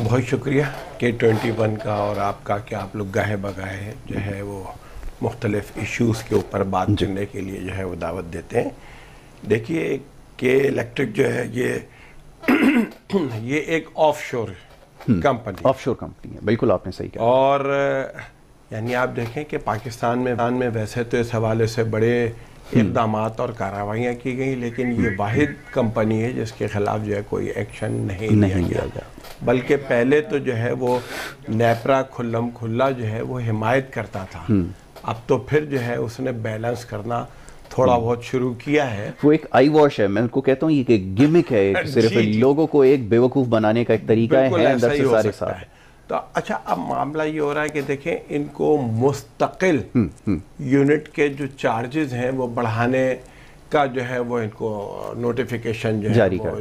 بہت شکریہ K21 کا اور آپ کا کہ آپ لوگ گاہے بگاہے جو ہے وہ مختلف ایشوز کے اوپر بات کرنے کے لیے جو ہے وہ دعوت دیتے ہیں. دیکھیے کہ الیکٹرک جو ہے یہ ایک آف شور کمپنی ہے. بالکل آپ نے صحیح کہا. اور یعنی آپ دیکھیں کہ پاکستان میں ویسے تو اس حوالے سے بڑے اقدامات اور کارروائیاں کی گئیں، لیکن یہ واحد کمپنی ہے جس کے خلاف جو ہے کوئی ایکشن نہیں لیا گیا، بلکہ پہلے تو جو ہے وہ نیپرا کھلم کھلا جو ہے وہ حمایت کرتا تھا. اب تو پھر جو ہے اس نے بیلنس کرنا تھوڑا بہت شروع کیا ہے. وہ ایک آئی واش ہے، میں ان کو کہتا ہوں یہ ایک گمک ہے، صرف لوگوں کو ایک بیوقوف بنانے کا ایک طریقہ ہے، اندر سے سارے ساتھ. تو اچھا اب معاملہ یہ ہو رہا ہے کہ دیکھیں ان کو مستقل یونٹ کے جو چارجز ہیں وہ بڑھانے کا جو ہے وہ ان کو نوٹیفیکیشن جو ہے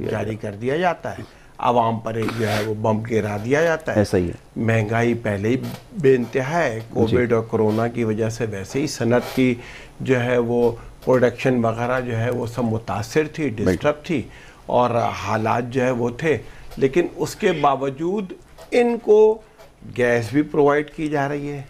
جاری کر دیا جاتا ہے. عوام پر ایک جو ہے وہ بم گرا دیا جاتا ہے. ایسا ہی ہے. مہنگائی پہلے ہی بے انتہا ہے، کووڈ اور کرونا کی وجہ سے ویسے ہی صنعت کی جو ہے وہ پروڈکشن وغیرہ جو ہے وہ سب متاثر تھی، ڈسٹرب تھی، اور حالات جو ہے وہ تھے. لیکن اس کے باوجود ان کو گیس بھی پرووائڈ کی جا رہی ہے،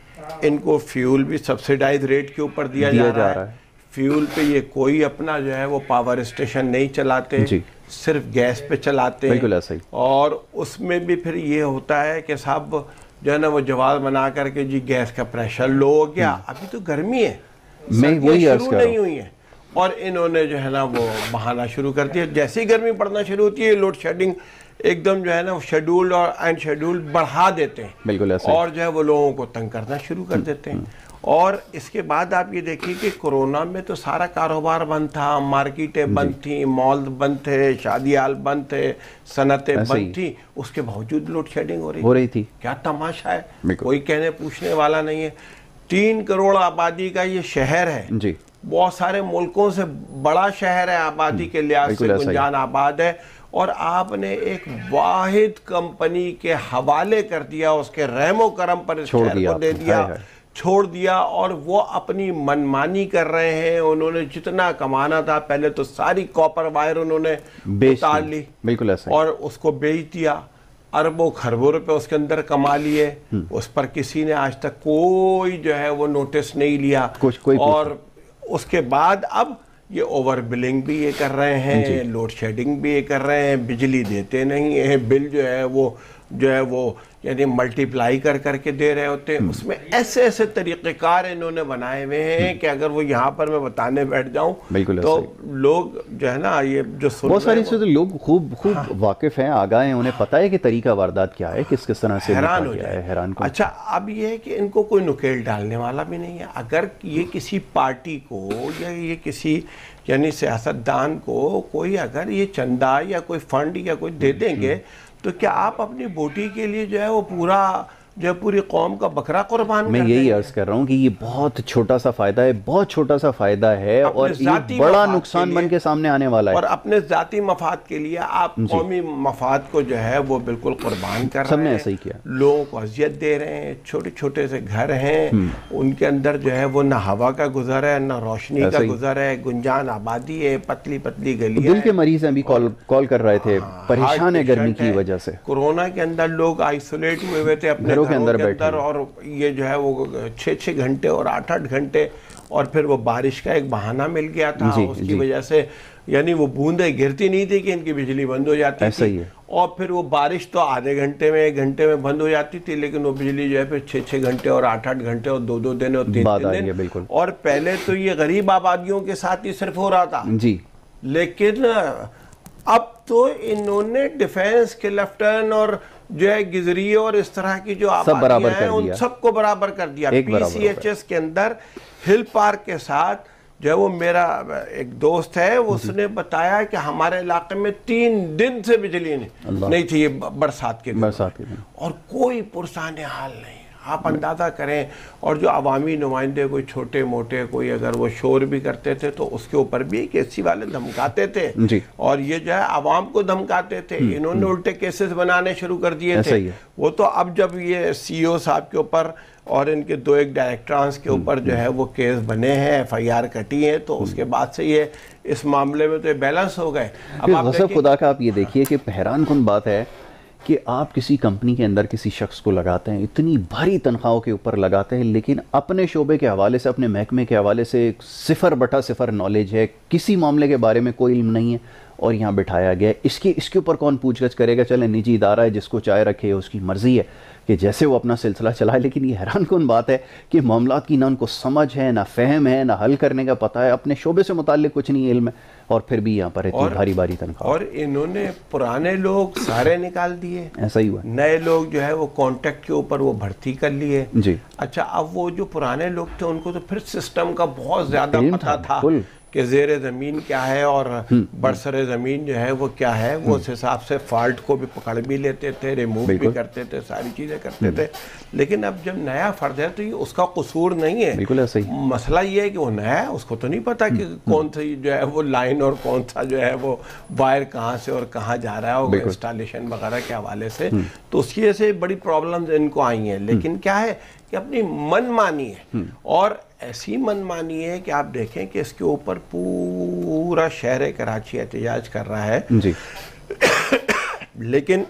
ان کو فیول بھی سبسیڈائز ریٹ کے اوپر دیا جا رہا ہے. فیول پہ یہ کوئی اپنا جو ہے وہ پاور اسٹیشن نہیں چلاتے، صرف گیس پہ چلاتے ہیں. اور اس میں بھی پھر یہ ہوتا ہے کہ صاحب جو ہے نا وہ جواز بنا کر کے جی گیس کا پریشر لو ہو گیا. ابھی تو گرمی ہے، سردیاں شروع نہیں ہوئی ہیں، اور انہوں نے جو ہے نا وہ بہانا شروع کر دیا. جیسے ہی گرمی پڑنا شروع ہوتی ہے لوڈ شیڈنگ ایک دم جو ہے نا شیڈول اور اینڈ شیڈول بڑھا دیتے ہیں، اور جو ہے وہ لوگوں کو تنگ کرنا شروع کر دیتے ہیں. اور اس کے بعد آپ یہ دیکھیے کہ کرونا میں تو سارا کاروبار بند تھا، مارکیٹیں بند تھیں، مال بند تھے، شادی ہال بند تھے، صنعتیں بند تھیں، اس کے باوجود لوڈ شیڈنگ ہو رہی تھی. کیا تماشا ہے، کوئی کہنے پوچھنے والا نہیں ہے. 3 کروڑ آبادی کا یہ شہر ہے، بہت سارے ملکوں سے بڑا شہر ہے، آبادی کے لحاظ سے گنجان آباد ہے، اور آپ نے ایک واحد کمپنی کے حوالے کر دیا، اس کے رحم و کرم پر اس شہر کو دے دیا، چھوڑ دیا. اور وہ اپنی منمانی کر رہے ہیں. انہوں نے جتنا کمانا تھا پہلے تو ساری کاپر وائر انہوں نے اتار لی اور اس کو بیچ دیا. اربوں خربوں روپے اس کے اندر کما لیے. اس پر کسی نے آج تک کوئی جو ہے وہ نوٹس نہیں لیا. اور اس کے بعد اب یہ اوور بلنگ بھی یہ کر رہے ہیں، لوڈ شیڈنگ بھی یہ کر رہے ہیں، بجلی دیتے نہیں ہیں، بل جو ہے وہ یعنی ملٹی پلائی کر کے دے رہے ہوتے ہیں. اس میں ایسے ایسے طریقہ کار انہوں نے بنائے ہوئے ہیں کہ اگر وہ یہاں پر میں بتانے بیٹھ جاؤں تو لوگ جو ہے نا یہ جو بہت ساری چیزیں لوگ خوب واقف ہیں، آگاہ ہیں، انہیں پتہ ہے کہ طریقہ واردات کیا ہے، کس طرح سے حیران ہو جائے. اچھا اب یہ ہے کہ ان کو کوئی نکیل ڈالنے والا بھی نہیں ہے. اگر یہ کسی پارٹی کو یا یہ کسی یعنی سیاستدان کو کوئی اگر یہ چندہ یا کوئی فنڈ یا کوئی دے دیں گے تو کیا آپ اپنی بوٹی کے لیے جو ہے وہ پوری قوم کا بکرا قربان کر دیں؟ میں یہی عرض کر رہا ہوں کہ یہ بہت چھوٹا سا فائدہ ہے، بہت چھوٹا سا فائدہ ہے، اور یہ بڑا نقصان بن کے سامنے آنے والا ہے. اور اپنے ذاتی مفاد کے لیے آپ قومی مفاد کو جو ہے وہ بالکل قربان کر رہے ہیں. سب نے ایسا ہی کیا. لوگوں کو اذیت دے رہے ہیں. چھوٹے چھوٹے سے گھر ہیں، ان کے اندر جو ہے وہ نہ ہوا کا گزر ہے نہ روشنی کا گزر ہے. گنجان آبادی ہے، پتلی پتلی گلیاں. دل کے مریض ہیں، ابھی کال کر رہے تھے، پریشان ہے گرمی کی وجہ سے. کورونا کے اندر لوگ آئسولیٹ ہوئے تھے اپنے گھروں کے اندر، اور یہ جو ہے وہ 6 گھنٹے اور 8 گھنٹے، اور پھر وہ بارش کا ایک بہانہ مل گیا تھا. اس کی وجہ سے یعنی وہ بوندیں گرتی نہیں تھی کہ ان کی بجلی بند ہو جاتی تھی. اور پھر وہ بارش تو آدھے گھنٹے میں 1 گھنٹے میں بند ہو جاتی تھی، لیکن وہ بجلی جو ہے پھر 6 گھنٹے اور 8 گھنٹے اور 2 دن اور 3 دن. اور پہلے تو یہ غریب آبادیوں کے ساتھ ہی صرف ہو رہا تھا، لیکن اب تو انہوں نے ڈیفینس کے لیفٹن اور جو ہے گزری اور اس طرح کی جو آبادیاں ہیں ان سب کو برابر کر دیا. PCHS کے اندر ہل پارک کے ساتھ جو ہے وہ میرا ایک دوست ہے، اس نے بتایا کہ ہمارے علاقے میں 3 دن سے بجلی نہیں تھی برسات کے دن، اور کوئی پرسان حال نہیں. آپ اندازہ کریں. اور جو عوامی نمائندے کوئی چھوٹے موٹے کوئی اگر وہ شور بھی کرتے تھے تو اس کے اوپر بھی کیسی والے دھمکاتے تھے، اور یہ جو ہے عوام کو دھمکاتے تھے. انہوں نے الٹے کیسز بنانے شروع کر دیے تھے. وہ تو اب جب یہ CEO صاحب کے اوپر اور ان کے 2 ڈائریکٹرانس کے اوپر جو ہے وہ کیس بنے ہیں، FIR کٹی ہے، تو اس کے بعد سے یہ اس معاملے میں تو یہ بیلنس ہو گئے. اب غصب خدا کا آپ یہ دیکھیے کہ حیران کن بات ہے کہ آپ کسی کمپنی کے اندر کسی شخص کو لگاتے ہیں، اتنی بھاری تنخواہوں کے اوپر لگاتے ہیں، لیکن اپنے شعبے کے حوالے سے، اپنے محکمے کے حوالے سے 0/0 نالج ہے، کسی معاملے کے بارے میں کوئی علم نہیں ہے، اور یہاں بٹھایا گیا ہے۔ اس کے اوپر کون پوچھ گچھ کرے گا؟ چلیں نجی ادارہ ہے، جس کو چائے رکھے، اس کی مرضی ہے کہ جیسے وہ اپنا سلسلہ چلائے، لیکن یہ حیران کن بات ہے کہ معاملات کی نہ ان کو سمجھ ہے، نہ فہم ہے، نہ حل کرنے کا پتہ ہے، اپنے شعبے سے متعلق کچھ نہیں علم ہے، اور پھر بھی یہاں پر اتنی بھاری بھاری تنخواہ۔ اور انہوں نے پرانے لوگ سارے نکال دیے، ایسا ہی ہوا، نئے لوگ جو ہے وہ کانٹیکٹ کے اوپر وہ بھرتی کر لیے۔ جی اچھا، اب وہ جو پرانے لوگ تھے ان کو تو پھر سسٹم کا بہت زیادہ پتہ تھا کہ زیر زمین کیا ہے اور برسر زمین جو ہے وہ کیا ہے، وہ اس حساب سے فالٹ کو بھی پکڑ بھی لیتے تھے، ریموو بھی کرتے تھے، ساری چیزیں کرتے تھے۔ لیکن اب جب نیا فرد ہے تو یہ اس کا قصور نہیں ہے، بالکل ایسا ہی۔ مسئلہ یہ ہے کہ وہ نیا ہے، اس کو تو نہیں پتا کہ کون سی جو ہے وہ لائن اور کون سا جو ہے وہ وائر کہاں سے اور کہاں جا رہا ہے انسٹالیشن وغیرہ کے حوالے سے، تو اس کی وجہ سے بڑی پرابلمز ان کو آئی ہیں۔ لیکن کیا ہے کہ اپنی من مانی ہے، اور ایسی من مانی ہے کہ آپ دیکھیں کہ اس کے اوپر پورا شہر کراچی احتجاج کر رہا ہے، جی لیکن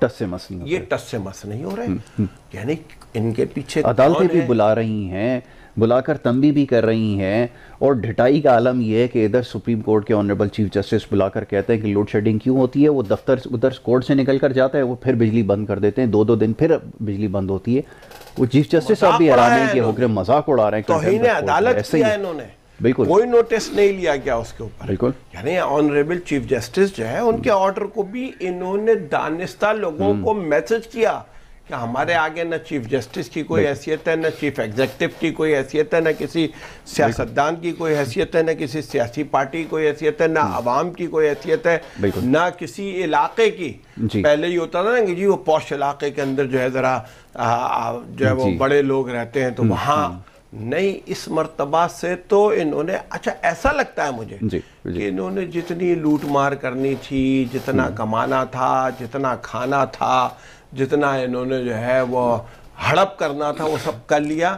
ٹس سے مس نہیں، یہ ٹس سے مس نہیں ہو رہے، یعنی ان کے پیچھے عدالتیں بھی بلا رہی ہیں، بلا کر تنبیہ بھی کر رہی ہیں، اور ڈھٹائی کا عالم یہ ہے کہ ادھر سپریم کورٹ کے آنریبل چیف جسٹس بلا کر کہتے ہیں کہ لوڈ شیڈنگ کیوں ہوتی ہے، وہ دفتر ادھر کورٹ سے نکل کر جاتا ہے، وہ پھر بجلی بند کر دیتے ہیں، 2 دن پھر بجلی بند ہوتی ہے۔ وہ چیف جسٹس صاحب بھی حیران ہیں کہ حکم مذاق اڑا رہے ہیں، توہین عدالت کیا ہے انہوں نے، بالکل کوئی نوٹس نہیں لیا گیا اس کے اوپر، بالکل۔ یعنی آنریبل چیف جسٹس جو ہے ان کے آرڈر کو بھی انہوں نے دانستہ لوگوں کو میسج کیا کہ ہمارے آگے نہ چیف جسٹس کی کوئی حیثیت ہے، نہ چیف ایگزیکٹو کی کوئی حیثیت ہے، نہ کسی سیاستدان کی کوئی حیثیت ہے، نہ کسی سیاسی پارٹی کی کوئی حیثیت ہے، نہ عوام کی کوئی حیثیت ہے، نہ کسی علاقے کی۔ پہلے ہی ہوتا تھا نا کہ جی وہ پوش علاقے کے اندر جو ہے ذرا جو ہے وہ بڑے لوگ رہتے ہیں تو وہاں نہیں، اس مرتبہ سے تو انہوں نے، اچھا ایسا لگتا ہے مجھے کہ انہوں نے جتنی لوٹ مار کرنی تھی، جتنا کمانا تھا، جتنا کھانا تھا، جتنا انہوں نے جو ہے وہ ہڑپ کرنا تھا، وہ سب کر لیا،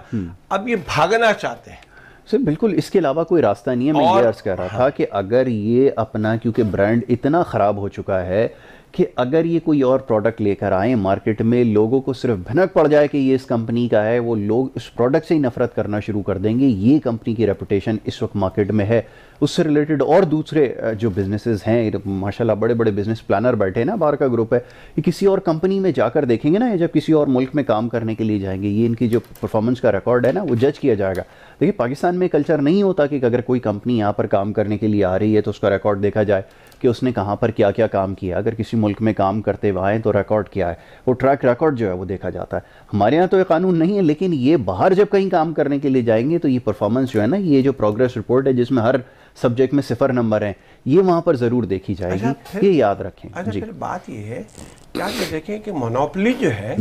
اب یہ بھاگنا چاہتے ہیں۔ سر بالکل، اس کے علاوہ کوئی راستہ نہیں ہے۔ میں یہ عرض کر رہا تھا کہ اگر یہ اپنا، کیونکہ برانڈ اتنا خراب ہو چکا ہے کہ اگر یہ کوئی اور پروڈکٹ لے کر آئیں مارکیٹ میں، لوگوں کو صرف بھنک پڑ جائے کہ یہ اس کمپنی کا ہے، وہ لوگ اس پروڈکٹ سے ہی نفرت کرنا شروع کر دیں گے۔ یہ کمپنی کی ریپوٹیشن اس وقت مارکیٹ میں ہے، اس سے ریلیٹڈ اور دوسرے جو بزنسز ہیں، ماشاءاللہ بڑے بڑے بزنس پلانر بیٹھے ہیں نا، بار کا گروپ ہے، یہ کسی اور کمپنی میں جا کر دیکھیں گے نا، جب کسی اور ملک میں کام کرنے کے لیے جائیں گے، یہ ان کی جو پرفارمنس کا ریکارڈ ہے نا، وہ جج کیا جائے گا۔ دیکھیے پاکستان میں کلچر نہیں ہوتا کہ اگر کوئی کمپنی یہاں پر کام کرنے کے لیے آ رہی ہے تو اس کا ریکارڈ دیکھا جائے کہ اس نے کہاں پر کیا کیا کام کیا، اگر کسی ملک میں کام کرتے ہوئے آئیں تو ریکارڈ کیا ہے، وہ ٹریک ریکارڈ جو ہے وہ دیکھا جاتا ہے۔ ہمارے ہاں تو یہ قانون نہیں ہے، لیکن یہ باہر جب کہیں کام کرنے کے لیے جائیں گے تو یہ پرفارمنس جو ہے نا، یہ جو پروگریس رپورٹ ہے جس میں ہر سبجیکٹ میں 0 نمبر ہیں، یہ وہاں پر ضرور دیکھی جائے گی، یہ یاد رکھیں۔ اچھا پھر بات یہ ہے کیا کہ دیکھیں کہ مونوپلی جو ہے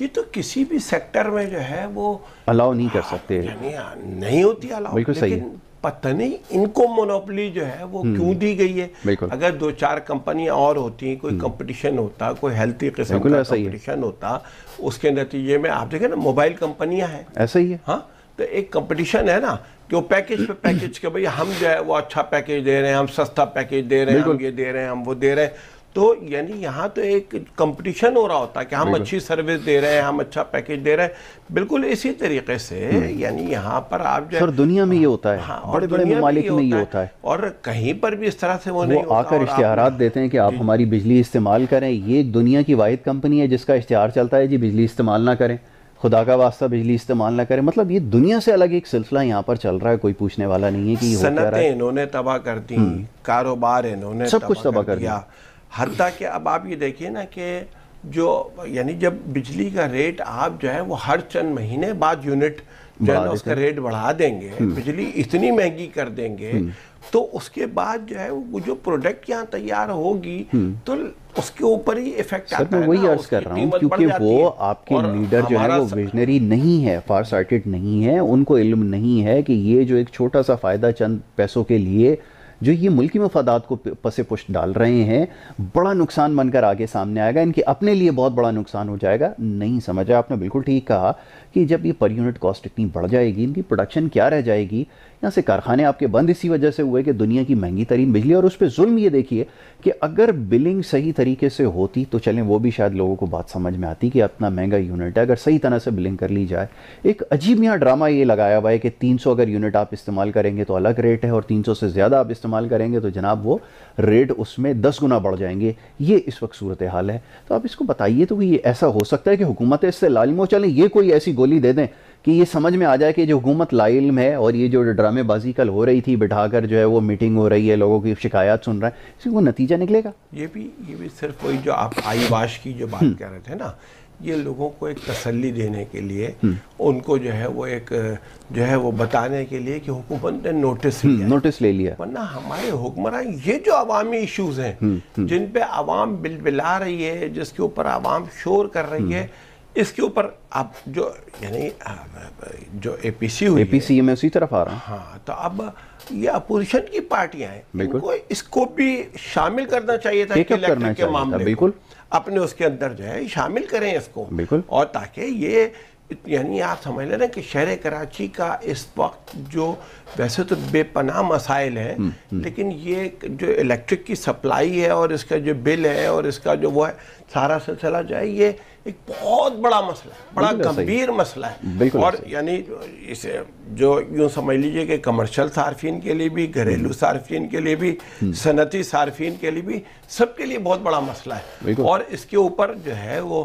یہ تو کسی بھی سیکٹر میں جو ہے وہ الاؤ نہیں کر سکتے، یعنی نہیں ہوتی الاؤ، لیکن پتہ نہیں ان کو مونوپلی جو ہے وہ کیوں دی گئی ہے۔ اگر 2-4 کمپنیاں اور ہوتی، کوئی کمپٹیشن ہوتا، کوئی ہیلتھی قسم کا کمپٹیشن ہوتا، اس کے نتیجے میں آپ دیکھیں نا موبائل کمپنیاں ہیں، ایسا ہی ہے، ہاں تو ایک کمپٹیشن ہے نا کہ وہ پیکیج پہ پیکیج کے بھئی ہم جو ہے وہ اچھا پیکیج دے رہے ہیں، ہم سستا پیکیج دے رہے ہیں، ہم یہ دے رہے ہیں، ہم وہ دے رہے ہیں، تو یعنی یہاں تو ایک کمپٹیشن ہو رہا ہوتا ہے کہ ہم اچھی سروس دے رہے ہیں، ہم اچھا پیکیج دے رہے ہیں۔ بالکل اسی طریقے سے یعنی یہاں پر آپ جو سر دنیا میں یہ ہوتا ہے، بڑے بڑے ممالک میں یہ ہوتا ہے، اور کہیں پر بھی اس طرح سے وہ نہیں ہوتا، آ کر اشتہارات دیتے ہیں کہ آپ ہماری بجلی استعمال کریں۔ یہ ایک دنیا کی واحد کمپنی ہے جس کا اشتہار چلتا ہے جی بجلی استعمال نہ کریں، خدا کا واسطہ بجلی استعمال نہ کریں۔ مطلب یہ دنیا سے الگ ایک سلسلہ یہاں پر چل رہا ہے، کوئی پوچھنے والا نہیں ہے کہ یہ ہو کیا رہا ہے۔ صنعتیں انہوں نے تباہ کر دی، کاروبار انہوں نے سب کچھ تباہ کر دیا، حتیٰ کہ اب آپ یہ دیکھیے نا کہ جو یعنی جب بجلی کا ریٹ آپ جو ہے وہ ہر چند مہینے بعد یونٹ جو ہے نا اس کا ریٹ بڑھا دیں گے، بجلی اتنی مہنگی کر دیں گے، تو اس کے بعد جو ہے وہ جو پروڈکٹ یہاں تیار ہوگی تو اس کے اوپر ہی ایفیکٹ آتا ہے۔ سر میں وہی عرض کر رہا ہوں کیونکہ وہ آپ کے لیڈر جو ہے وہ ویژنری نہیں ہے، فار سائٹڈ نہیں ہے، ان کو علم نہیں ہے کہ یہ جو ایک چھوٹا سا فائدہ چند پیسوں کے لیے جو یہ ملکی مفادات کو پس پشت ڈال رہے ہیں، بڑا نقصان بن کر آگے سامنے آئے گا، ان کے اپنے لیے بہت بڑا نقصان ہو جائے گا۔ نہیں سمجھا آپ نے، بالکل ٹھیک کہا کہ جب یہ پر یونٹ کاسٹ اتنی بڑھ جائے گی، ان کی پروڈکشن کیا رہ جائے گی؟ یہاں سے کارخانے آپ کے بند اسی وجہ سے ہوئے کہ دنیا کی مہنگی ترین بجلی، اور اس پہ ظلم یہ دیکھیے کہ اگر بلنگ صحیح طریقے سے ہوتی تو چلیں وہ بھی شاید لوگوں کو بات سمجھ میں آتی کہ اتنا مہنگا یونٹ ہے، اگر صحیح طرح سے بلنگ کر لی جائے۔ ایک عجیب یہاں ڈرامہ یہ لگایا ہوا ہے کہ 300 اگر یونٹ آپ استعمال کریں گے تو الگ ریٹ ہے، اور 300 سے زیادہ آپ استعمال کریں گے تو جناب وہ ریٹ اس میں 10 گنا بڑھ جائیں گے۔ یہ اس وقت صورتحال ہے۔ تو آپ اس کو بتائیے تو یہ ایسا ہو سکتا ہے کہ حکومت اس سے لالم ہو؟ چلیں یہ کوئی ایسی گولی دے دیں کہ یہ سمجھ میں آ جائے کہ جو حکومت لا علم ہے، اور یہ جو ڈرامے بازی کل ہو رہی تھی، بٹھا کر جو ہے وہ میٹنگ ہو رہی ہے، لوگوں کی شکایات سن رہا ہے، اس کو نتیجہ نکلے گا؟ یہ بھی صرف وہی جو آپ آئی واش کی جو بات کر رہے تھے نا، یہ لوگوں کو ایک تسلی دینے کے لیے، ان کو جو ہے وہ ایک جو ہے وہ بتانے کے لیے کہ حکومت نے نوٹس لے لیا، ورنہ ہمارے حکمران یہ جو عوامی ایشوز ہیں جن پہ عوام بلبلا رہی ہے، جس کے اوپر عوام شور کر رہی ہے، اس کے اوپر اب جو یعنی جو اے پی سی ہوئی، اے پی سی میں اسی طرف آ رہا ہوں، ہاں، تو اب یہ اپوزیشن کی پارٹیاں ہیں، ان کو اس کو بھی شامل کرنا چاہیے تھا کہ الیکٹرک کے معاملے کو اپنے اس کے اندر جو ہے شامل کریں اس کو، اور تاکہ یہ یعنی آپ سمجھ لیں نا کہ شہر کراچی کا اس وقت جو ویسے تو بے پناہ مسائل ہیں، لیکن یہ جو الیکٹرک کی سپلائی ہے اور اس کا جو بل ہے اور اس کا جو وہ ہے سارا سلسلہ جو ہے، یہ ایک بہت بڑا مسئلہ ہے، بڑا گمبھیر مسئلہ ہے، اور یعنی اسے جو یوں سمجھ لیجئے کہ کمرشل صارفین کے لیے بھی، گھریلو صارفین کے لیے بھی، صنعتی صارفین کے لیے بھی، سب کے لیے بہت بڑا مسئلہ ہے، اور اس کے اوپر جو ہے وہ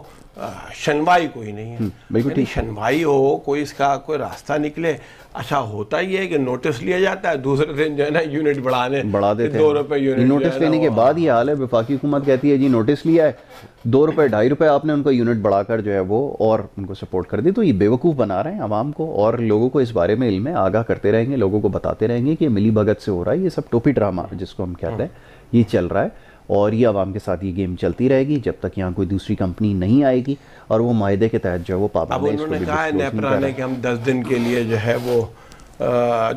شنوائی کوئی نہیں ہے، یعنی شنوائی ہو، کوئی اس کا کوئی راستہ نکلے۔ اچھا ہوتا ہی ہے کہ نوٹس لیا جاتا ہے، دوسرے دن جو ہے نا یونٹ بڑھا دیتے ہیں، 2 روپے یونٹ، نوٹس لینے کے بعد یہ حال ہے، وفاقی حکومت کہتی ہے جی نوٹس لیا ہے، 2 روپے 2.5 روپے آپ نے ان کو یونٹ بڑھا کر جو ہے وہ اور ان کو سپورٹ کر دی۔ تو یہ بیوقوف بنا رہے ہیں عوام کو، اور لوگوں کو اس بارے میں علم ہے، آگاہ کرتے رہیں گے، لوگوں کو بتاتے رہیں گے کہ ملی بھگت سے ہو رہا ہے، یہ سب ٹوپی ڈرامہ جس کو ہم کہتے ہیں، یہ چل رہا ہے، اور یہ عوام کے ساتھ یہ گیم چلتی رہے گی جب تک یہاں کوئی دوسری کمپنی نہیں آئے گی اور وہ معاہدے کے تحت جو ہے وہ پابند ہے۔ اب انہوں نے کہا ہے نیپرا نے کہ ہم 10 دن کے لیے جو ہے وہ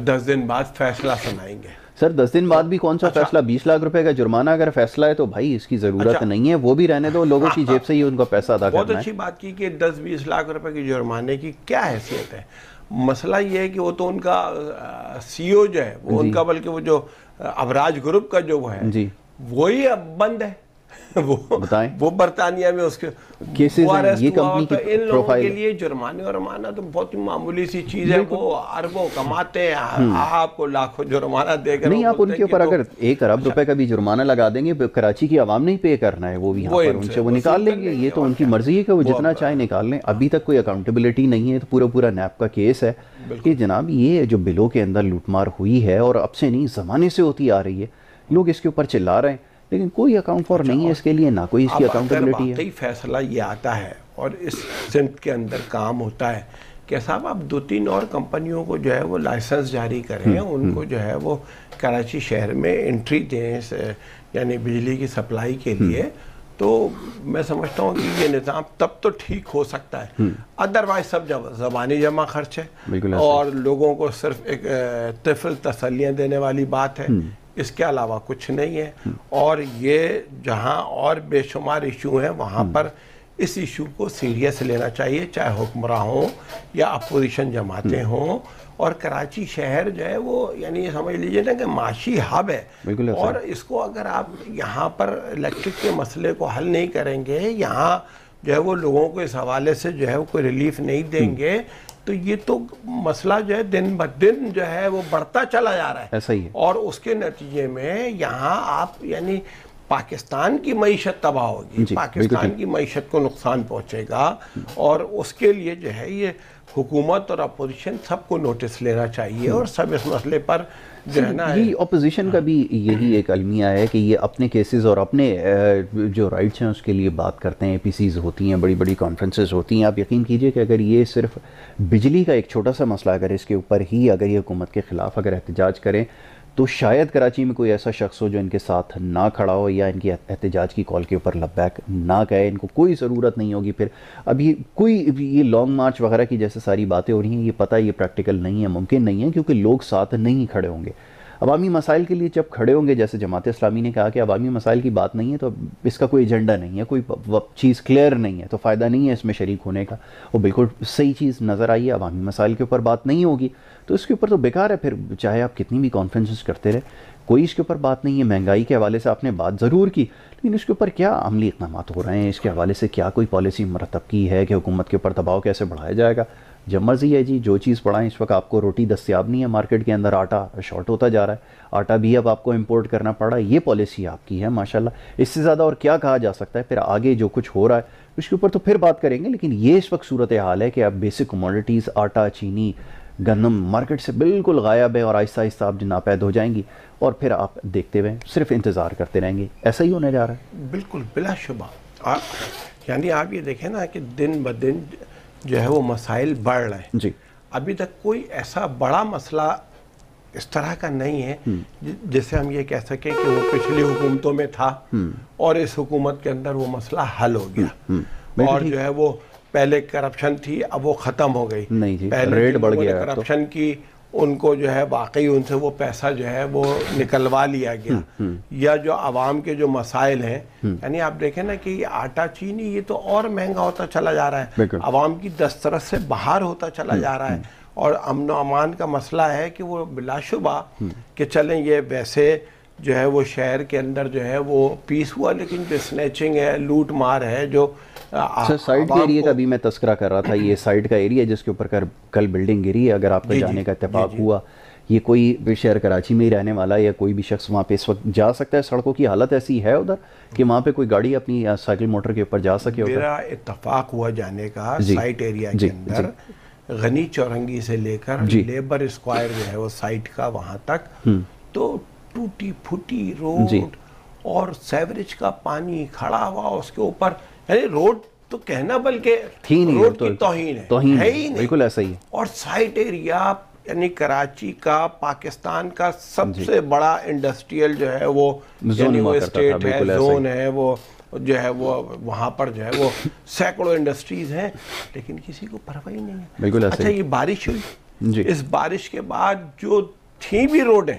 10 دن بعد فیصلہ سنائیں گے۔ سر 10 دن بعد بھی کون سا فیصلہ؟ 20 لاکھ روپے کا جرمانہ اگر فیصلہ ہے تو بھائی اس کی ضرورت نہیں ہے، وہ بھی رہنے دو، لوگوں کی جیب سے ہی ان کو پیسہ ادا کرنا ہے۔ بہت اچھی بات کی کہ 10-20 لاکھ روپے کی جرمانے کی کیا حیثیت ہے؟ مسئلہ یہ ہے کہ وہ تو ان کا سی او جو ہے وہ ان کا، بلکہ وہ جو ابراج گروپ کا جو وہ ہے وہی اب بند ہے، وہ برطانیہ میں اس کے کیسز ہیں، یہ کمپنی کی ان لوگوں کے لیے جرمانے اور مانا تو بہت ہی معمولی سی چیز ہے، وہ اربوں کماتے ہیں، آپ کو لاکھوں جرمانہ دے کر نہیں، آپ ان کے اوپر اگر 1 ارب روپے کا بھی جرمانہ لگا دیں گے، کراچی کی عوام نہیں پے کرنا ہے، وہ بھی یہاں پر ان سے وہ نکال لیں گے، یہ تو ان کی مرضی ہے کہ وہ جتنا چاہے نکال لیں۔ ابھی تک کوئی اکاؤنٹیبلٹی نہیں ہے، تو پورا نیب کا کیس ہے کہ جناب یہ جو بلوں کے اندر لوٹ مار ہوئی ہے، اور اب سے نہیں زمانے سے ہوتی آ رہی ہے، لوگ اس کے اوپر چلا رہے ہیں، لیکن کوئی اکاؤنٹ فار نہیں ہے اس کے لیے، نہ کوئی اس کی اکاؤنٹیبلٹی ہے۔ واقعی فیصلہ یہ آتا ہے اور اس سمت کے اندر کام ہوتا ہے کہ صاحب آپ 2-3 اور کمپنیوں کو جو ہے وہ لائسنس جاری کریں، ان کو جو ہے وہ کراچی شہر میں انٹری دیں، یعنی بجلی کی سپلائی کے لیے، تو میں سمجھتا ہوں کہ یہ نظام تب تو ٹھیک ہو سکتا ہے، ادروائز سب زبانی جمع خرچ ہے اور لوگوں کو صرف ایک طفل تسلیاں دینے والی بات ہے، اس کے علاوہ کچھ نہیں ہے۔ اور یہ جہاں اور بے شمار ایشو ہیں وہاں پر اس ایشو کو سیریس لینا چاہیے، چاہے حکمراں ہوں یا اپوزیشن جماعتیں ہوں، اور کراچی شہر جو ہے وہ یعنی یہ سمجھ لیجئے نا کہ معاشی ہب ہے، اور اس کو اگر آپ یہاں پر الیکٹرک کے مسئلے کو حل نہیں کریں گے، یہاں جو ہے وہ لوگوں کو اس حوالے سے جو ہے وہ کوئی ریلیف نہیں دیں گے، تو یہ تو مسئلہ جو ہے دن بدن جو ہے وہ بڑھتا چلا جا رہا ہے، ایسا ہی ہے، اور اس کے نتیجے میں یہاں آپ یعنی پاکستان کی معیشت تباہ ہوگی، پاکستان کی معیشت کو نقصان پہنچے گا، اور اس کے لیے جو ہے یہ حکومت اور اپوزیشن سب کو نوٹس لینا چاہیے، اور سب اس مسئلے پر جو ہے نا، یہ اپوزیشن کا بھی یہی ایک المیہ ہے کہ یہ اپنے کیسز اور اپنے جو رائٹس ہیں اس کے لیے بات کرتے ہیں، اے پی سیز ہوتی ہیں، بڑی بڑی کانفرنسز ہوتی ہیں۔ آپ یقین کیجئے کہ اگر یہ صرف بجلی کا ایک چھوٹا سا مسئلہ اگر اس کے اوپر ہی اگر یہ حکومت کے خلاف اگر احتجاج کریں تو شاید کراچی میں کوئی ایسا شخص ہو جو ان کے ساتھ نہ کھڑا ہو یا ان کی احتجاج کی کال کے اوپر لبیک نہ کہے، ان کو کوئی ضرورت نہیں ہوگی۔ پھر ابھی کوئی یہ لانگ مارچ وغیرہ کی جیسے ساری باتیں ہو رہی ہیں، یہ پتہ یہ پریکٹیکل نہیں ہے، ممکن نہیں ہے، کیونکہ لوگ ساتھ نہیں کھڑے ہوں گے۔ عوامی مسائل کے لیے جب کھڑے ہوں گے، جیسے جماعت اسلامی نے کہا کہ عوامی مسائل کی بات نہیں ہے تو اس کا کوئی ایجنڈا نہیں ہے، کوئی چیز کلیئر نہیں ہے تو فائدہ نہیں ہے اس میں شریک ہونے کا. وہ بالکل صحیح چیز نظر آئی ہے. عوامی مسائل کے اوپر بات نہیں ہوگی تو اس کے اوپر تو بیکار ہے، پھر چاہے آپ کتنی بھی کانفرنسز کرتے رہے، کوئی اس کے اوپر بات نہیں ہے. مہنگائی کے حوالے سے آپ نے بات ضرور کی، لیکن اس کے اوپر کیا عملی اقدامات ہو رہے ہیں، اس کے حوالے سے کیا کوئی پالیسی مرتب کی ہے کہ حکومت کے اوپر دباؤ کیسے بڑھایا جائے گا. جب مرضی ہے جی جو چیز پڑھائیں. اس وقت آپ کو روٹی دستیاب نہیں ہے مارکیٹ کے اندر، آٹا شارٹ ہوتا جا رہا ہے، آٹا بھی اب آپ کو امپورٹ کرنا پڑ رہا ہے. یہ پالیسی آپ کی ہے ماشاءاللہ. اس سے زیادہ اور کیا کہا جا سکتا ہے؟ پھر آگے جو کچھ ہو رہا ہے اس کے اوپر تو پھر بات کریں گے، لیکن یہ اس وقت صورتحال ہے کہ اب بیسک کموڈیٹیز آٹا، چینی، گندم مارکیٹ سے بالکل غائب ہے اور آہستہ آہستہ آپ ناپید ہو جائیں گی اور پھر آپ دیکھتے ہوئے صرف انتظار کرتے رہیں گے. ایسا ہی ہونے جا رہا ہے. بالکل بلا شبہ. یعنی آپ یہ دیکھیں نا کہ دن بدن جو ہے وہ مسائل بڑھ رہے ہیں. جی ابھی تک کوئی ایسا بڑا مسئلہ اس طرح کا نہیں ہے جسے ہم یہ کہہ سکیں کہ وہ پچھلی حکومتوں میں تھا اور اس حکومت کے اندر وہ مسئلہ حل ہو گیا. اور جو ہے وہ پہلے کرپشن تھی، اب وہ ختم ہو گئی. نہیں جی، پہلے ریٹ بڑھ گیا. کرپشن کی ان کو جو ہے واقعی ان سے وہ پیسہ جو ہے وہ نکلوا لیا گیا. یا جو عوام کے جو مسائل ہیں، یعنی آپ دیکھیں نا کہ یہ آٹا چینی یہ تو اور مہنگا ہوتا چلا جا رہا ہے، عوام کی دسترس سے باہر ہوتا چلا جا رہا ہے. اور امن و امان کا مسئلہ ہے کہ وہ بلا شبہ کہ چلیں یہ ویسے جو ہے وہ شہر کے اندر جو ہے وہ پیس ہوا، لیکن جو سنیچنگ ہے، لوٹ مار ہے، جو سائٹ کے ایریا کا بھی میں تذکرہ کر رہا تھا. یہ سائٹ کا ایریا جس کے اوپر کل بلڈنگ گری ہے، اگر آپ کا جانے کا اتفاق ہوا، یہ کوئی شہر کراچی میں ہی رہنے والا یا کوئی بھی شخص وہاں پہ اس وقت جا سکتا ہے؟ سڑکوں کی حالت ایسی ہے ادھر کہ وہاں پہ کوئی گاڑی اپنی سائیکل موٹر کے اوپر جا سکے؟ میرا اتفاق ہوا جانے کا سائٹ ایریا کے اندر، غنی چورنگی سے لے کر لیبر اسکوائر جو ہے وہ سائٹ کا وہاں تک، تو ٹوٹی پھوٹی روڈ اور سیوریج کا پانی کھڑا ہوا اس کے اوپر. یعنی روڈ تو کہنا بلکہ روڈ کی توہین ہے ہی نہیں. بالکل ایسا ہی ہے. اور سائٹ ایریا یعنی کراچی کا پاکستان کا سب سے بڑا انڈسٹریل جو ہے وہ یعنی وہ اسٹیٹ ہے، زون ہے، وہ جو ہے وہ وہاں پر جو ہے وہ سینکڑوں انڈسٹریز ہیں، لیکن کسی کو پرواہ ہی نہیں ہے. بالکل ایسا. اچھا یہ بارش ہوئی، اس بارش کے بعد جو تھی بھی روڈیں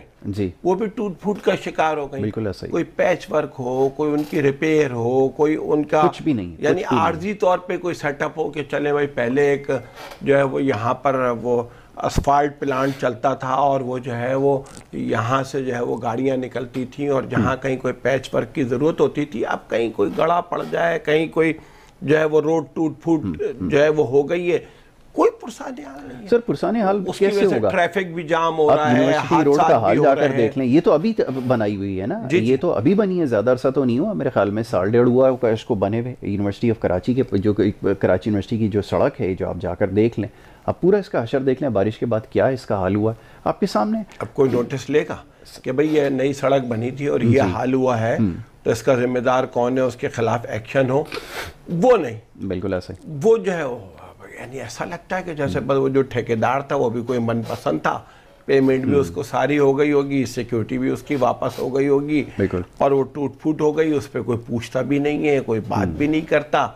وہ بھی ٹوٹ پھوٹ کا شکار ہو گئی. بالکل ایسا ہی. کوئی پیچ ورک ہو، کوئی ان کی ریپیئر ہو، کوئی ان کا کچھ بھی نہیں، یعنی عارضی طور پہ کوئی سیٹ اپ ہو کہ چلیں بھائی پہلے ایک جو ہے وہ یہاں پر وہ اسفالٹ پلانٹ چلتا تھا اور وہ جو ہے وہ یہاں سے جو ہے وہ گاڑیاں نکلتی تھیں اور جہاں کہیں کوئی پیچ ورک کی ضرورت ہوتی تھی، اب کہیں کوئی گڑھا پڑ جائے، کہیں کوئی جو ہے وہ روڈ ٹوٹ پھوٹ جو ہے وہ ہو گئی ہے، کوئی پرسان حال نہیں ہے. سر پرسان حال کیسے ہوگا؟ ٹریفک بھی جام ہو رہا ہے، یونیورسٹی روڈ کا حال جا کر دیکھ لیں. یہ تو ابھی بنائی ہوئی ہے نا، یہ تو ابھی بنی ہے، زیادہ عرصہ تو نہیں ہوا. میرے خیال میں سال ڈیڑھ ہوا ہے اس کو بنے ہوئے. یونیورسٹی آف کراچی کے جو کراچی یونیورسٹی کی جو سڑک ہے، جو آپ جا کر دیکھ لیں، اب پورا اس کا حشر دیکھ لیں، بارش کے بعد کیا اس کا حال ہوا آپ کے سامنے. اب کوئی نوٹس لے گا کہ بھئی یہ نئی سڑک بنی تھی اور یہ حال ہوا ہے تو اس کا ذمہ دار کون ہے، اس کے خلاف ایکشن ہو؟ وہ نہیں. بالکل ایسا. وہ جو ہے یعنی ایسا لگتا ہے کہ جیسے وہ جو ٹھیکیدار تھا وہ بھی کوئی من پسند تھا، پیمنٹ بھی اس کو ساری ہو گئی ہوگی، سیکیورٹی بھی اس کی واپس ہو گئی ہوگی، اور وہ ٹوٹ پھوٹ ہو گئی، اس پہ کوئی پوچھتا بھی نہیں ہے، کوئی بات بھی نہیں کرتا.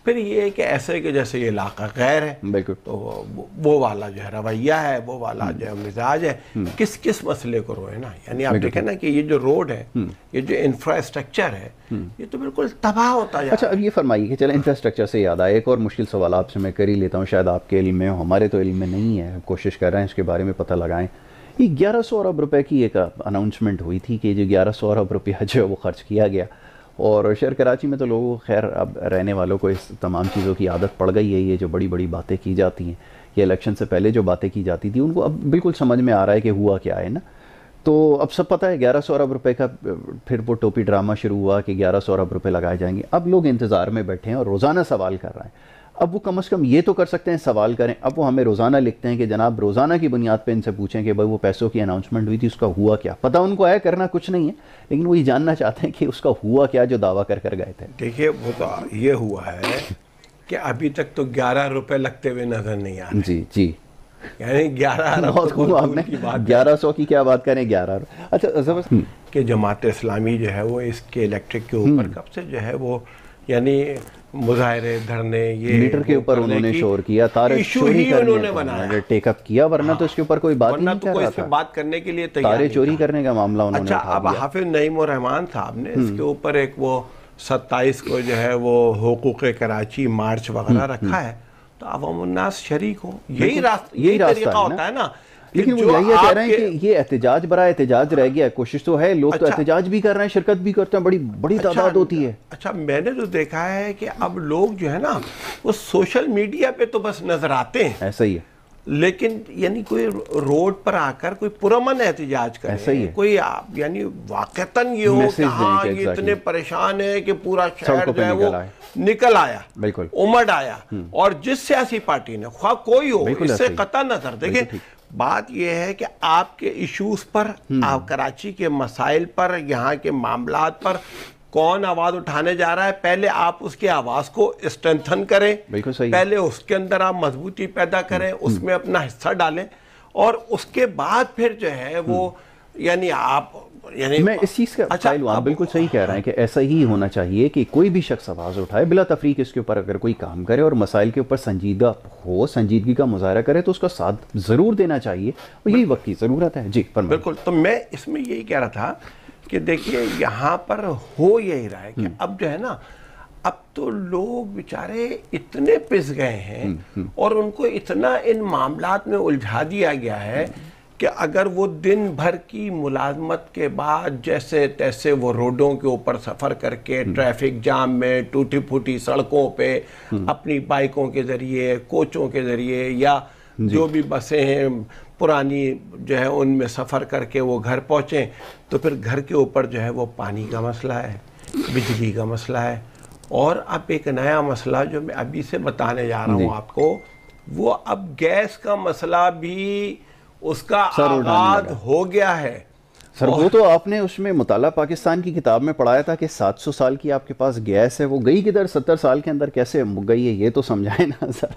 پھر یہ کہ ایسے کہ جیسے یہ علاقہ غیر ہے، تو وہ والا جو ہے رویہ ہے، وہ والا جو ہے مزاج ہے. کس مسئلے کو روئے نا. یعنی آپ دیکھیں نا کہ یہ جو روڈ ہے، یہ جو انفراسٹرکچر ہے، یہ تو بالکل تباہ ہوتا جا رہا ہے. اچھا اب یہ فرمائیے کہ چلیں انفراسٹرکچر سے یاد آیا، ایک اور مشکل سوال آپ سے میں کر ہی لیتا ہوں، شاید آپ کے علم میں ہو، ہمارے تو علم میں نہیں ہے، کوشش کر رہے ہیں اس کے بارے میں پتہ لگائیں. یہ 1100 ارب روپے کی ایک اناؤنسمنٹ ہوئی تھی کہ جو 1100 ارب روپیہ جو ہے وہ خرچ کیا گیا، اور شہر کراچی میں تو لوگوں کو خیر اب رہنے والوں کو اس تمام چیزوں کی عادت پڑ گئی ہے. یہ جو بڑی بڑی باتیں کی جاتی ہیں، یہ الیکشن سے پہلے جو باتیں کی جاتی تھی، ان کو اب بالکل سمجھ میں آ رہا ہے کہ ہوا کیا ہے نا. تو اب سب پتہ ہے 1100 ارب روپے کا پھر وہ ٹوپی ڈرامہ شروع ہوا کہ 1100 ارب روپے لگائے جائیں گے. اب لوگ انتظار میں بیٹھے ہیں اور روزانہ سوال کر رہے ہیں. اب وہ کم از کم یہ تو کر سکتے ہیں، سوال کریں. اب وہ ہمیں روزانہ لکھتے ہیں کہ جناب روزانہ کی بنیاد پہ ان سے پوچھیں کہ بھائی وہ پیسوں کی اناؤنسمنٹ ہوئی تھی، اس کا ہوا کیا. پتہ ان کو ہے، کرنا کچھ نہیں ہے، لیکن وہ یہ جاننا چاہتے ہیں کہ اس کا ہوا کیا جو دعویٰ کر گئے تھے. دیکھیے وہ تو یہ ہوا ہے کہ ابھی تک تو 11 روپے لگتے ہوئے نظر نہیں آ رہے. جی یعنی 1100 کی کیا بات کریں، 11. اچھا کہ جماعت اسلامی جو ہے وہ اس کے الیکٹرک کے اوپر کب سے جو ہے وہ یعنی مظاہرے دھرنے یہ میٹر کے اوپر انہوں نے شور کیا، تارے چوری کرنے ٹیک اپ کیا، ورنہ تو اس کے اوپر کوئی بات ہی نہیں کر رہا تھا، بات کرنے کے لیے تیار تارے چوری کرنے کا معاملہ انہوں نے اچھا اب حافظ نعیم الرحمان صاحب نے اس کے اوپر ایک وہ 27 کو جو ہے وہ حقوق کراچی مارچ وغیرہ رکھا ہے، تو عوام الناس شریک ہو، یہی طریقہ ہوتا ہے نا. لیکن وہ یہی کہہ رہے ہیں کہ یہ احتجاج برائے احتجاج رہ گیا ہے، کوشش تو ہے، لوگ تو احتجاج بھی کر رہے ہیں، شرکت بھی کرتے ہیں، بڑی تعداد ہوتی ہے. اچھا میں نے جو دیکھا ہے کہ اب لوگ جو ہے نا وہ سوشل میڈیا پہ تو بس نظر آتے ہیں، ایسا ہی ہے، لیکن یعنی کوئی روڈ پر آ کر کوئی پرامن احتجاج کرے، کوئی یعنی واقعتاً یہ ہو کہ ہاں یہ اتنے پریشان ہے کہ پورا شہر جو ہے وہ نکل آیا، امڑ آیا، اور جس سیاسی پارٹی نے خواہ کوئی ہو اس سے قطع نظر. دیکھیں بات یہ ہے کہ آپ کے ایشوز پر، آپ کراچی کے مسائل پر، یہاں کے معاملات پر کون آواز اٹھانے جا رہا ہے، پہلے آپ اس کی آواز کو اسٹرینتھن کریں، پہلے اس کے اندر آپ مضبوطی پیدا کریں، اس میں اپنا حصہ ڈالیں، اور اس کے بعد پھر جو ہے وہ یعنی آپ میں اس چیز کا قائل ہوں، آپ بالکل صحیح کہہ رہے ہیں کہ ایسا ہی ہونا چاہیے کہ کوئی بھی شخص آواز اٹھائے، بلا تفریق اس کے اوپر اگر کوئی کام کرے اور مسائل کے اوپر سنجیدہ ہو، سنجیدگی کا مظاہرہ کرے تو اس کا ساتھ ضرور دینا چاہیے، اور یہی وقت کی ضرورت ہے. جی فرمائیں. بالکل، تو میں اس میں یہی کہہ رہا تھا کہ دیکھیے یہاں پر ہو یہی رہا ہے کہ اب جو ہے نا اب تو لوگ بیچارے اتنے پس گئے ہیں اور ان کو اتنا ان معاملات میں الجھا دیا گیا ہے کہ اگر وہ دن بھر کی ملازمت کے بعد جیسے تیسے وہ روڈوں کے اوپر سفر کر کے ٹریفک جام میں ٹوٹی پھوٹی سڑکوں پہ اپنی بائکوں کے ذریعے، کوچوں کے ذریعے، یا جو بھی بسیں ہیں پرانی جو ہے ان میں سفر کر کے وہ گھر پہنچیں، تو پھر گھر کے اوپر جو ہے وہ پانی کا مسئلہ ہے، بجلی کا مسئلہ ہے، اور اب ایک نیا مسئلہ جو میں ابھی سے بتانے جا رہا ہوں آپ کو، وہ اب گیس کا مسئلہ بھی اس کا آغاز ہو گیا ہے. سر وہ تو آپ نے اس میں مطالعہ پاکستان کی کتاب میں پڑھایا تھا کہ 700 سال کی آپ کے پاس گیس ہے، وہ گئی کدھر 70 سال کے اندر کیسے مک گئی ہے، یہ تو سمجھائیں نا سر،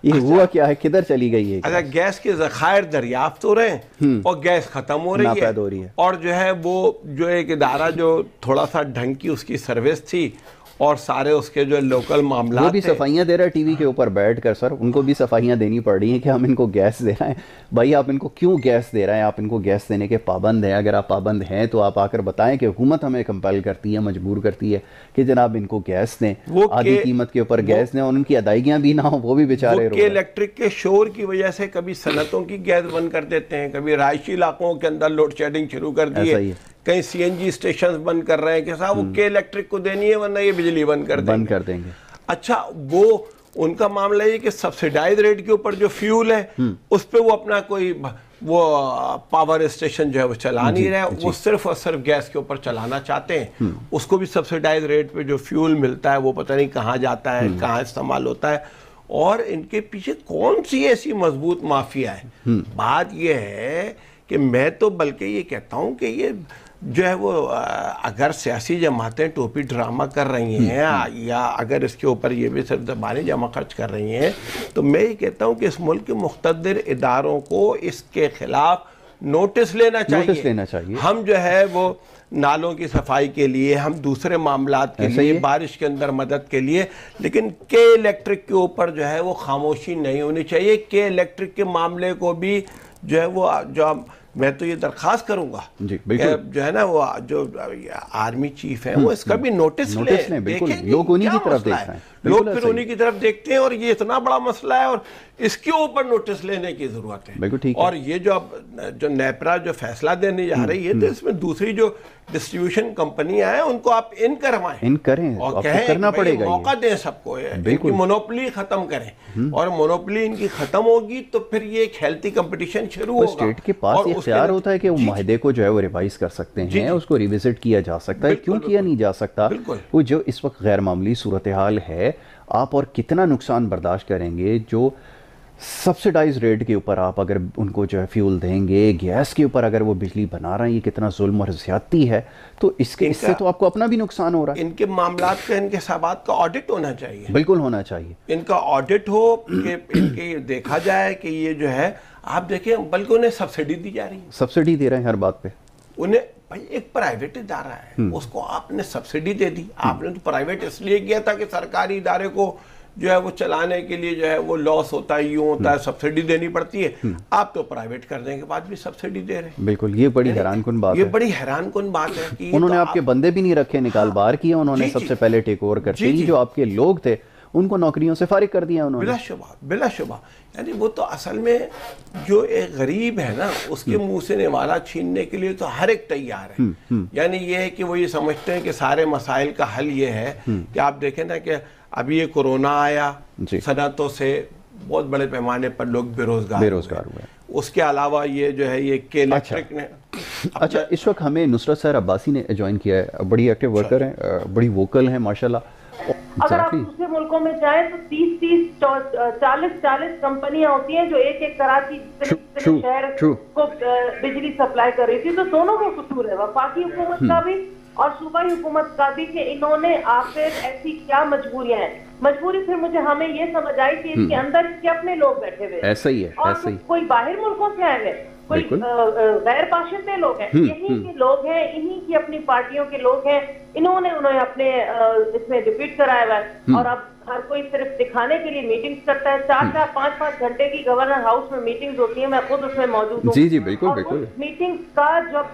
یہ ہوا کیا ہے، کدھر چلی گئی ہے؟ اچھا گیس کے ذخائر دریافت ہو رہے ہیں اور گیس ختم ہو رہی ہے، اور جو ہے وہ جو ایک ادارہ جو تھوڑا سا ڈھنگ کی اس کی سروس تھی اور سارے اس کے جو لوکل معاملات، وہ بھی صفائیاں دے رہا ہے ٹی وی کے اوپر بیٹھ کر. سر ان کو بھی صفائیاں دینی پڑ رہی ہیں کہ ہم ان کو گیس دے رہے ہیں. بھائی آپ ان کو کیوں گیس دے رہے ہیں؟ آپ ان کو گیس دینے کے پابند ہیں. اگر آپ پابند ہیں تو آپ آ کر بتائیں کہ حکومت ہمیں کمپیل کرتی ہے، مجبور کرتی ہے کہ جناب ان کو گیس دیں، آدھی قیمت کے اوپر گیس دیں، اور ان کی ادائیگیاں بھی نہ ہوں، وہ بھی بیچارے رو رہے ہیں. الیکٹرک کے شور کی وجہ سے کبھی صنعتوں کی گیس بند کر دیتے ہیں، کبھی رہائشی علاقوں کے اندر لوڈ شیڈنگ شروع کر دی ہے، کہیں سی این جی اسٹیشنز بند کر رہے ہیں کہ صاحب وہ کے الیکٹرک کو دینی ہے ورنہ یہ بجلی بند کر دیں گے. اچھا وہ ان کا معاملہ یہ کہ سبسیڈائز ریٹ کے اوپر جو فیول ہے اس پہ وہ اپنا کوئی وہ پاور اسٹیشن جو ہے وہ چلا نہیں رہے، وہ صرف اور صرف گیس کے اوپر چلانا چاہتے ہیں. اس کو بھی سبسیڈائز ریٹ پہ جو فیول ملتا ہے وہ پتہ نہیں کہاں جاتا ہے، کہاں استعمال ہوتا ہے، اور ان کے پیچھے کون سی ایسی مضبوط مافیا ہے. بات یہ ہے کہ میں تو بلکہ یہ کہتا ہوں کہ یہ جو ہے وہ اگر سیاسی جماعتیں ٹوپی ڈرامہ کر رہی ہیں یا اگر اس کے اوپر یہ بھی صرف زبانی جمع خرچ کر رہی ہیں، تو میں یہ کہتا ہوں کہ اس ملک کے مقتدر اداروں کو اس کے خلاف نوٹس لینا چاہیے. ہم جو ہے وہ نالوں کی صفائی کے لیے، ہم دوسرے معاملات کے لیے، بارش کے اندر مدد کے لیے، لیکن کے الیکٹرک کے اوپر جو ہے وہ خاموشی نہیں ہونی چاہیے. کے الیکٹرک کے معاملے کو بھی جو ہے وہ جو میں تو یہ درخواست کروں گا کہ جو ہے نا وہ جو آرمی چیف ہیں وہ اس کا بھی نوٹس لیں. لوگ انہی کی طرف دیکھتے ہیں، لوگ پھر انہی کی طرف دیکھتے ہیں، اور یہ اتنا بڑا مسئلہ ہے اور اس کے اوپر نوٹس لینے کی ضرورت ہے. اور یہ جو نیپرا جو فیصلہ دینے جا رہی ہے تو اس میں دوسری جو ڈسٹریبیوشن کمپنیاں ہیں ان کو آپ ان کروائیں اور کہیں موقع دیں سب کو، ان کی مونوپلی ختم کریں، اور مونوپلی ان کی ختم ہوگی تو پھر یہ ایک ہیلتھی کمپٹیشن شروع ہوگا. اسٹیٹ کے پاس اختیار ہوتا ہے کہ وہ معاہدے کو جو ہے وہ ریوائز کر سکتے ہیں، اس کو ریوزٹ کیا جا سکتا ہے. کیوں کیا نہیں جا سکتا؟ وہ جو اس وقت غیر معمولی صورتحال ہے، آپ اور کتنا نقصان برداشت کریں گے؟ جو سبسیڈائز ریٹ کے اوپر آپ اگر ان کو جو ہے فیول دیں گے، گیس کے اوپر اگر وہ بجلی بنا رہے ہیں، یہ کتنا ظلم اور زیادتی ہے. تو اس سے تو آپ کو اپنا بھی نقصان ہو رہا ہے. ان کے معاملات کا، ان کے حسابات کا آڈٹ ہونا چاہیے. بالکل ہونا چاہیے. ان کا آڈٹ ہو کہ ان کے دیکھا جائے کہ یہ جو ہے، آپ دیکھیں بلکہ انہیں سبسڈی دی جا رہی ہے، سبسڈی دے رہے ہیں ہر بات پہ. انہیں بھائی ایک پرائیویٹ ادارہ ہے، اس کو آپ نے سبسڈی دے دی. آپ نے تو پرائیویٹ اس لیے کیا تھا کہ سرکاری ادارے کو جو ہے وہ چلانے کے لیے جو ہے وہ لاس ہوتا ہے، یوں ہوتا ہے، سبسڈی دینی پڑتی ہے. آپ تو پرائیویٹ کرنے کے بعد بھی سبسڈی دے رہے ہیں. بالکل، یہ بڑی حیران کن بات ہے. یہ بڑی حیران کن بات ہے کہ انہوں نے آپ کے بندے بھی نہیں رکھے، نکال باہر کیا انہوں نے سب سے پہلے ٹیک اوور کرتے ہی. جو آپ کے لوگ تھے ان کو نوکریوں سے فارغ کر دیا انہوں نے. بلا شبہ. یعنی وہ تو اصل میں جو ایک غریب ہے نا، اس کے منہ سے نوالا چھیننے کے لیے تو ہر ایک تیار ہے. یعنی یہ ہے کہ وہ یہ سمجھتے ہیں کہ سارے مسائل کا حل یہ ہے کہ آپ دیکھیں نا کہ ابھی یہ کورونا آیا، صنعتوں سے بہت بڑے پیمانے پر لوگ بے روزگار ہوئے. اس کے علاوہ یہ جو ہے یہ کہ الیکٹرک نے اچھا اس وقت ہمیں نصرت سر عباسی نے جوائن کیا ہے، بڑی ایکٹیو ورکر ہیں، بڑی ووکل ہیں ماشاءاللہ. اگر آپ دوسرے ملکوں میں جائیں تو 30-40 کمپنیاں ہوتی ہیں جو ایک کراچی شہر کو بجلی سپلائی کر رہی تھی. تو دونوں کو قصور ہے، وفاقی حکومت کا بھی اور صوبائی حکومت کا بھی، کہ انہوں نے آخر ایسی کیا مجبوریاں ہیں. مجبوری پھر مجھے ہمیں یہ سمجھ آئی کہ اس کے اندر اس کے اپنے لوگ بیٹھے ہوئے، ایسا ہی ہے، اور کوئی باہر ملکوں سے آئے ہوئے، کوئی غیر باشندے لوگ ہیں، یہیں کے لوگ ہیں، انہی کی اپنی پارٹیوں کے لوگ ہیں. انہیں اپنے اس میں ڈپیٹ کرایا ہوا ہے. اور اب ہر کوئی صرف دکھانے کے لیے میٹنگز کرتا ہے. 4-5 گھنٹے کی گورنر ہاؤس میں میٹنگز ہوتی ہیں، میں خود اس میں موجود ہوں. جی بالکل بالکل. میٹنگ کا جب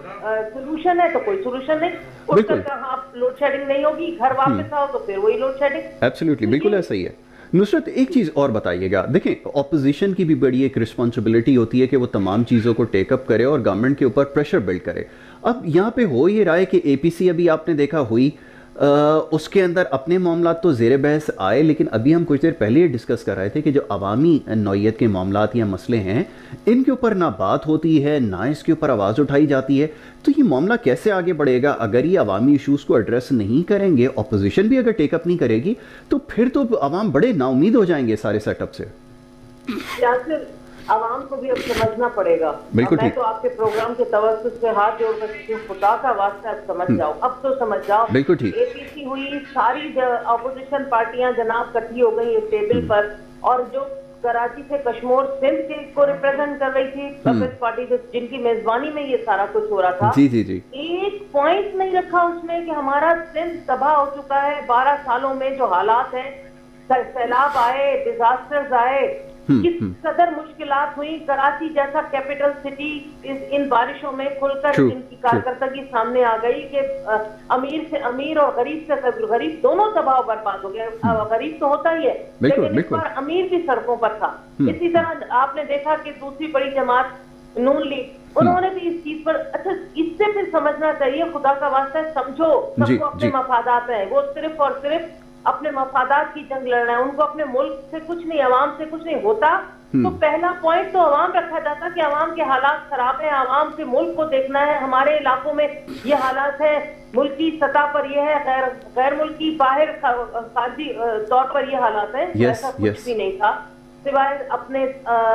سولوشن ہے تو کوئی سولوشن نہیں. اس کا کہاں لوڈ شیڈنگ نہیں ہوگی، گھر واپس آؤ تو پھر وہی لوڈ شیڈنگ. ایبسلیوٹلی بالکل ایسا ہی ہے. نصرت ایک چیز اور بتائیے گا، دیکھیں اپوزیشن کی بھی بڑی ایک رسپانسبلٹی ہوتی ہے کہ وہ تمام چیزوں کو ٹیک اپ کرے اور گورنمنٹ کے اوپر پریشر بلڈ کرے. اب یہاں پہ ہو یہ رہا ہے کہ اے پی سی ابھی آپ نے دیکھا ہوئی، اس کے اندر اپنے معاملات تو زیر بحث آئے، لیکن ابھی ہم کچھ دیر پہلے یہ ڈسکس کر رہے تھے کہ جو عوامی نوعیت کے معاملات یا مسئلے ہیں ان کے اوپر نہ بات ہوتی ہے، نہ اس کے اوپر آواز اٹھائی جاتی ہے. تو یہ معاملہ کیسے آگے بڑھے گا اگر یہ عوامی ایشوز کو ایڈریس نہیں کریں گے، اپوزیشن بھی اگر ٹیک اپ نہیں کرے گی تو پھر تو عوام بڑے نا امید ہو جائیں گے سارے سیٹ اپ سے. عوام کو بھی اب سمجھنا پڑے گا. میں تو آپ کے پروگرام کے توسط سے ہاتھ جوڑ کر خدا کا واسطہ اب سمجھ جاؤ، اب تو سمجھ جاؤ. بالکل ٹھیک. اے پی سی ہوئی، ساری اپوزیشن پارٹیاں جناب کٹھی ہو گئی اس ٹیبل پر، اور جو کراچی سے کشمور سندھ کو ریپرزینٹ کر رہی تھی پیپلز پارٹی، جن کی میزبانی میں یہ سارا کچھ ہو رہا تھا، ایک پوائنٹ نہیں رکھا اس میں کہ ہمارا سندھ تباہ ہو چکا ہے. 12 سالوں میں جو حالات ہیں، سیلاب آئے، ڈیزاسٹرز آئے، کس قدر مشکلات ہوئی. کراچی جیسا کیپٹل سٹی ان بارشوں میں کھل کر ان کی کارکردگی سامنے آ گئی کہ امیر سے امیر اور غریب سے غریب دونوں تباہ و برباد ہو گئے. غریب تو ہوتا ہی ہے، لیکن اس بار امیر بھی سڑکوں پر تھا. اسی طرح آپ نے دیکھا کہ دوسری بڑی جماعت نون لیگ، انہوں نے بھی اس چیز پر، اچھا اس سے پھر سمجھنا چاہیے خدا کا واسطہ سمجھو، سب کو اپنے مفادات ہیں، وہ صرف اور صرف اپنے مفادات کی جنگ لڑ رہے ہیں. ان کو اپنے ملک سے کچھ نہیں، عوام سے کچھ نہیں ہوتا. تو پہلا پوائنٹ تو عوام رکھا جاتا کہ عوام کے حالات خراب ہیں، عوام سے ملک کو دیکھنا ہے. ہمارے علاقوں میں یہ حالات ہیں، ملکی سطح پر یہ ہے، غیر ملکی باہر خارجی طور پر یہ حالات ہیں. ایسا کچھ بھی نہیں تھا سوائے اپنے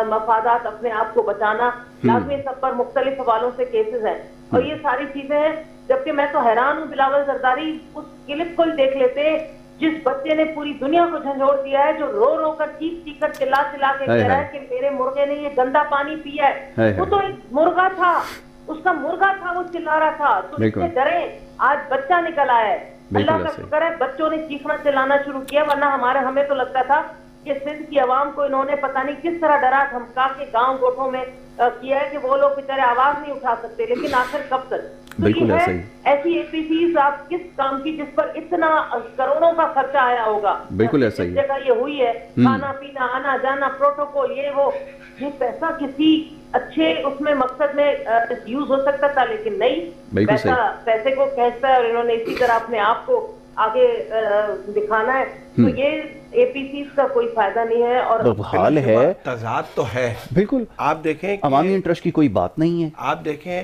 مفادات، اپنے آپ کو بچانا. لازمی سب پر مختلف حوالوں سے کیسز ہیں اور یہ ساری چیزیں ہیں. جبکہ میں تو حیران ہوں بلاول زرداری، اس کلپ کو دیکھ لیتے جس بچے نے پوری دنیا کو جھنجھوڑ دیا ہے، جو رو رو کر چیخ کر چلا کے کہہ رہا ہے کہ میرے مرغے نے یہ گندا پانی پیا ہے. وہ تو ایک مرغا تھا، اس کا مرغا تھا، وہ چلا رہا تھا. تو اس سے ڈرے، آج بچہ نکل آیا ہے. اللہ کا شکر ہے بچوں نے چیخنا چلانا شروع کیا، ورنہ ہمیں تو لگتا تھا کہ سندھ کی عوام کو انہوں نے پتہ نہیں کس طرح ڈرا دھمکا کے گاؤں گوٹھوں میں کیا ہے کہ وہ لوگ بیچارے آواز نہیں اٹھا سکتے. لیکن آخر کب تک؟ تو یہ ہے ایسی اے پی سیز آپ کس کام کی جس پر اتنا کروڑوں کا خرچہ آیا ہوگا. بالکل ایسا ہی جگہ یہ ہوئی ہے، کھانا پینا، آنا جانا، پروٹوکول، یہ پیسہ کسی اچھے اس میں مقصد میں یوز ہو سکتا تھا، لیکن نہیں، پیسے کو کھینچتا ہے اور انہوں نے اسی طرح اپنے آپ کو آگے دکھانا ہے. تو یہ اے پی سیز کا کوئی فائدہ نہیں ہے. اور حال ہے، تضاد تو ہے. بالکل آپ دیکھیں عوامی انٹرسٹ کی کوئی بات نہیں ہے. آپ دیکھیں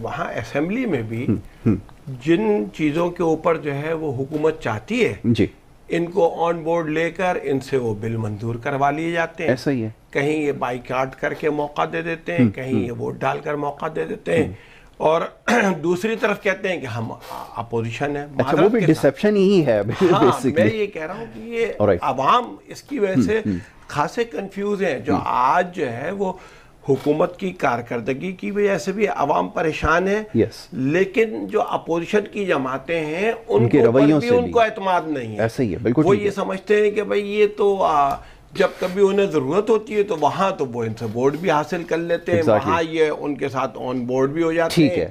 وہاں اسمبلی میں بھی جن چیزوں کے اوپر جو ہے وہ حکومت چاہتی ہے جی ان کو آن بورڈ لے کر ان سے وہ بل منظور کروا لیے جاتے ہیں. ایسا ہی ہے. کہیں یہ بائیکاٹ کر کے موقع دے دیتے ہیں، کہیں یہ ووٹ ڈال کر موقع دے دیتے ہیں، اور دوسری طرف کہتے ہیں کہ ہم اپوزیشن ہیں. اچھا وہ بھی ڈسیپشن ہی ہے. میں یہ کہہ رہا ہوں کہ یہ عوام اس کی وجہ سے خاصے کنفیوز ہیں. جو آج جو ہے وہ حکومت کی کارکردگی کی وجہ سے بھی عوام پریشان ہے، لیکن جو اپوزیشن کی جماعتیں ہیں ان کے رویوں سے ان کو اعتماد نہیں ہے. ایسا ہی ہے، بالکل وہ یہ سمجھتے ہیں کہ بھئی یہ تو جب کبھی انہیں ضرورت ہوتی ہے تو وہاں تو وہ ان سے ووٹ بھی حاصل کر لیتے ہیں، وہاں یہ ان کے ساتھ آن بورڈ بھی ہو جاتے ہیں.